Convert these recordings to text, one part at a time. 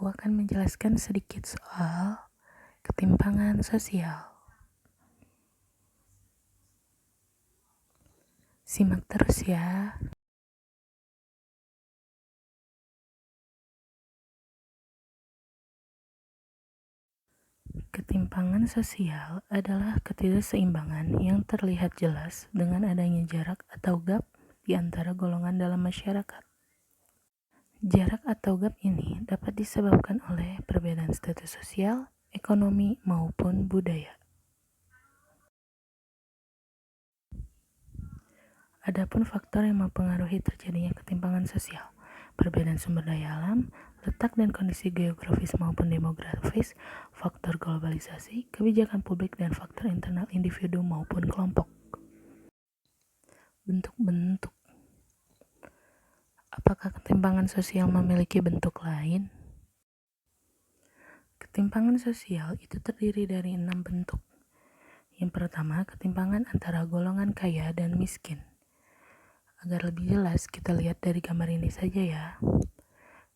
Aku akan menjelaskan sedikit soal ketimpangan sosial. Simak terus ya. Ketimpangan sosial adalah ketidakseimbangan yang terlihat jelas dengan adanya jarak atau gap di antara golongan dalam masyarakat. Jarak atau gap ini dapat disebabkan oleh perbedaan status sosial, ekonomi, maupun budaya. Adapun faktor yang mempengaruhi terjadinya ketimpangan sosial, perbedaan sumber daya alam, letak dan kondisi geografis maupun demografis, faktor globalisasi, kebijakan publik, dan faktor internal individu maupun kelompok. Bentuk-bentuk. Apakah ketimpangan sosial memiliki bentuk lain? Ketimpangan sosial itu terdiri dari 6 bentuk. Yang pertama, ketimpangan antara golongan kaya dan miskin. Agar lebih jelas, kita lihat dari gambar ini saja ya.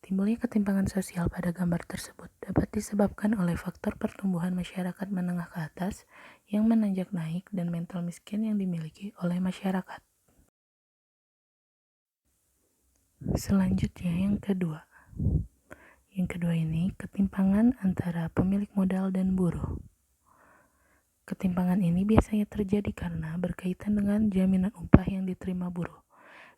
Timbulnya ketimpangan sosial pada gambar tersebut dapat disebabkan oleh faktor pertumbuhan masyarakat menengah ke atas yang menanjak naik dan mental miskin yang dimiliki oleh masyarakat. Selanjutnya yang kedua. Yang kedua ini ketimpangan antara pemilik modal dan buruh. Ketimpangan ini biasanya terjadi karena berkaitan dengan jaminan upah yang diterima buruh.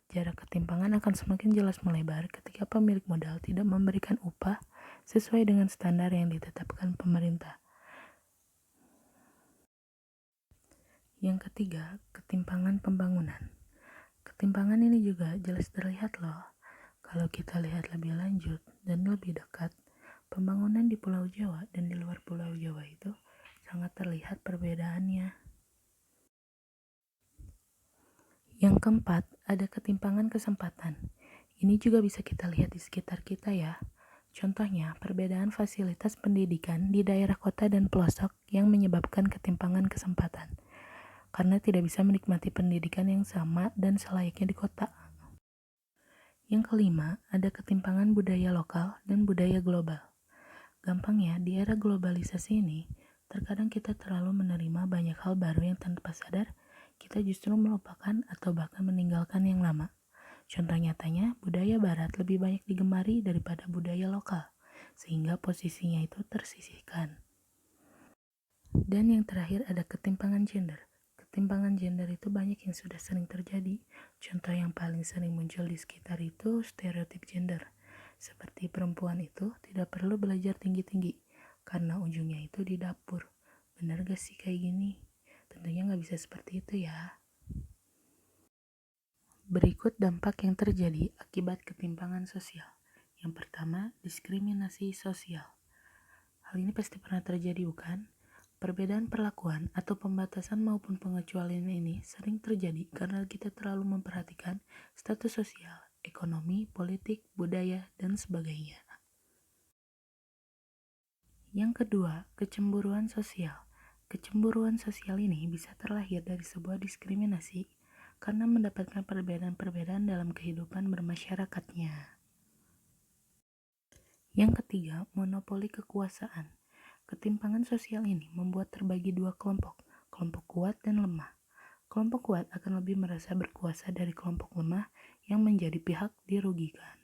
Jarak ketimpangan akan semakin jelas melebar ketika pemilik modal tidak memberikan upah sesuai dengan standar yang ditetapkan pemerintah. Yang ketiga, ketimpangan pembangunan. Ketimpangan ini juga jelas terlihat loh. Kalau kita lihat lebih lanjut dan lebih dekat, pembangunan di Pulau Jawa dan di luar Pulau Jawa itu sangat terlihat perbedaannya. Yang keempat, ada ketimpangan kesempatan. Ini juga bisa kita lihat di sekitar kita ya. Contohnya, perbedaan fasilitas pendidikan di daerah kota dan pelosok yang menyebabkan ketimpangan kesempatan. Karena tidak bisa menikmati pendidikan yang sama dan selayaknya di kota. Yang kelima, ada ketimpangan budaya lokal dan budaya global. Gampangnya, di era globalisasi ini, terkadang kita terlalu menerima banyak hal baru yang tanpa sadar, kita justru melupakan atau bahkan meninggalkan yang lama. Contoh nyatanya, budaya barat lebih banyak digemari daripada budaya lokal, sehingga posisinya itu tersisihkan. Dan yang terakhir ada ketimpangan gender. Ketimpangan gender itu banyak yang sudah sering terjadi. Contoh yang paling sering muncul di sekitar itu stereotip gender. Seperti perempuan itu tidak perlu belajar tinggi-tinggi, karena ujungnya itu di dapur. Bener gak sih kayak gini? Tentunya gak bisa seperti itu ya. Berikut dampak yang terjadi akibat ketimpangan sosial. Yang pertama, diskriminasi sosial. Hal ini pasti pernah terjadi bukan? Perbedaan perlakuan atau pembatasan maupun pengecualian ini sering terjadi karena kita terlalu memperhatikan status sosial, ekonomi, politik, budaya, dan sebagainya. Yang kedua, kecemburuan sosial. Kecemburuan sosial ini bisa terlahir dari sebuah diskriminasi karena mendapatkan perbedaan-perbedaan dalam kehidupan bermasyarakatnya. Yang ketiga, monopoli kekuasaan. Ketimpangan sosial ini membuat terbagi dua kelompok kuat dan lemah. Kelompok kuat akan lebih merasa berkuasa dari kelompok lemah yang menjadi pihak dirugikan.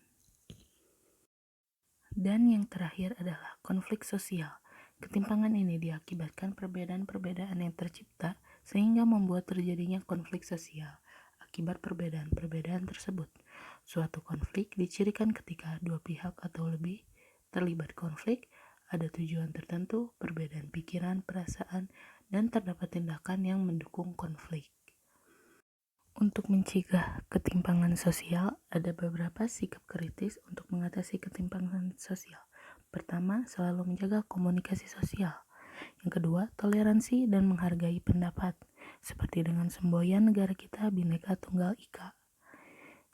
Dan yang terakhir adalah konflik sosial. Ketimpangan ini diakibatkan perbedaan-perbedaan yang tercipta sehingga membuat terjadinya konflik sosial akibat perbedaan-perbedaan tersebut. Suatu konflik dicirikan ketika dua pihak atau lebih terlibat konflik, ada tujuan tertentu, perbedaan pikiran, perasaan, dan terdapat tindakan yang mendukung konflik. Untuk mencegah ketimpangan sosial, ada beberapa sikap kritis untuk mengatasi ketimpangan sosial. Pertama, selalu menjaga komunikasi sosial. Yang kedua, toleransi dan menghargai pendapat, seperti dengan semboyan negara kita Bhinneka Tunggal Ika.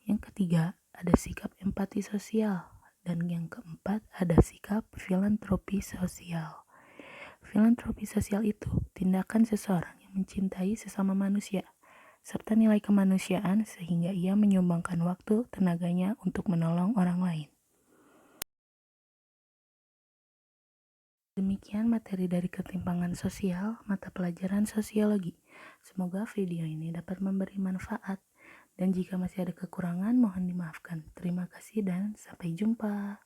Yang ketiga, ada sikap empati sosial. Dan yang keempat, ada sikap filantropi sosial. Filantropi sosial itu tindakan seseorang yang mencintai sesama manusia, serta nilai kemanusiaan sehingga ia menyumbangkan waktu tenaganya untuk menolong orang lain. Demikian materi dari ketimpangan sosial mata pelajaran sosiologi. Semoga video ini dapat memberi manfaat. Dan jika masih ada kekurangan, mohon dimaafkan. Terima kasih dan sampai jumpa.